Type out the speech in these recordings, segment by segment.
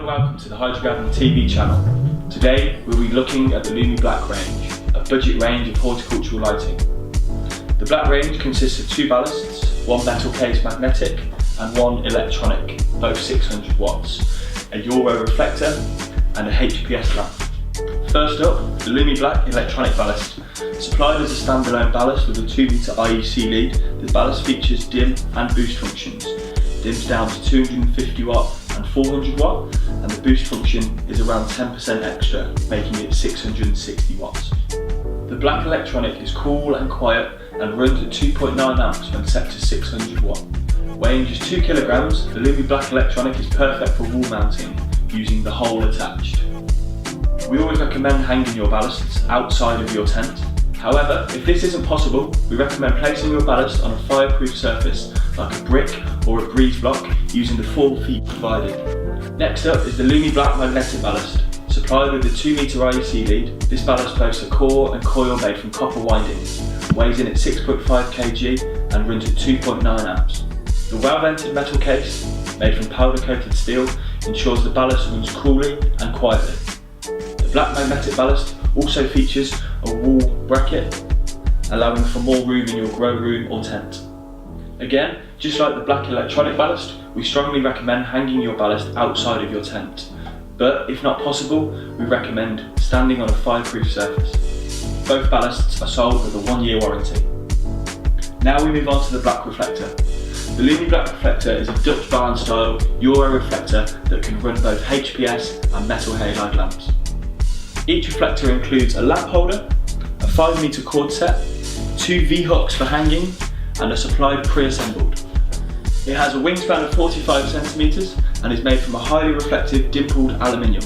and welcome to the Hydrogarden TV channel. Today we'll be looking at the Lumii Black range, a budget range of horticultural lighting. The Black range consists of two ballasts, one metal case magnetic and one electronic, both 600 watts, a Euro reflector and a HPS lamp. First up, the Lumii Black electronic ballast. Supplied as a standalone ballast with a 2 metre IEC lead, the ballast features dim and boost functions. Dims down to 250 watt and 400 watt, and the boost function is around 10% extra, making it 660 watts. The Black electronic is cool and quiet and runs at 2.9 amps when set to 600 watt. Weighing just 2 kilograms, the Lumii Black electronic is perfect for wall mounting, using the hole attached. We always recommend hanging your ballasts outside of your tent. However, if this isn't possible, we recommend placing your ballast on a fireproof surface like a brick or a breeze block using the 4 feet provided. Next up is the Lumii Black magnetic ballast. Supplied with a 2 metre IEC lead, this ballast boasts a core and coil made from copper windings, weighs in at 6.5 kg and runs at 2.9 amps. The well-vented metal case, made from powder-coated steel, ensures the ballast runs coolly and quietly. The Black magnetic ballast also features a wall bracket, allowing for more room in your grow room or tent. Again, just like the Black electronic ballast, we strongly recommend hanging your ballast outside of your tent. But if not possible, we recommend standing on a fireproof surface. Both ballasts are sold with a 1-year warranty. Now we move on to the Black reflector. The Lumii Black reflector is a Dutch barn style Euro reflector that can run both HPS and metal halide lamps. Each reflector includes a lamp holder, a 5 metre cord set, 2 V-hooks for hanging, and are supplied pre-assembled. It has a wingspan of 45 centimetres and is made from a highly reflective dimpled aluminium.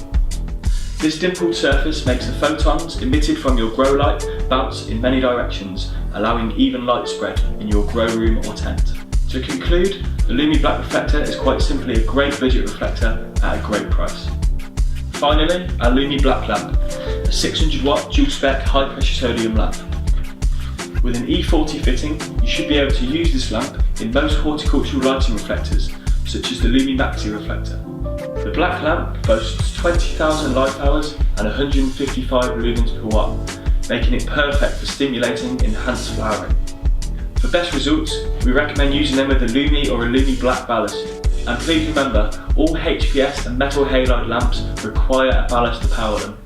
This dimpled surface makes the photons emitted from your grow light bounce in many directions, allowing even light spread in your grow room or tent. To conclude, the Lumii Black reflector is quite simply a great budget reflector at a great price. Finally, our Lumii Black lamp, a 600 watt dual spec high pressure sodium lamp. With an E40 fitting, you should be able to use this lamp in most horticultural lighting reflectors, such as the Lumii Maxi reflector. The Black lamp boasts 20,000 light hours and 155 lumens per watt, making it perfect for stimulating enhanced flowering. For best results, we recommend using them with a Lumii or a Lumii Black ballast. And please remember, all HPS and metal halide lamps require a ballast to power them.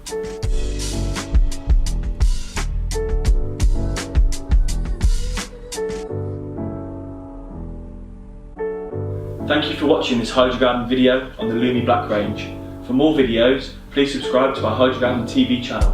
Thank you for watching this Hydrogarden video on the Lumii Black range. For more videos, please subscribe to our Hydrogarden TV channel.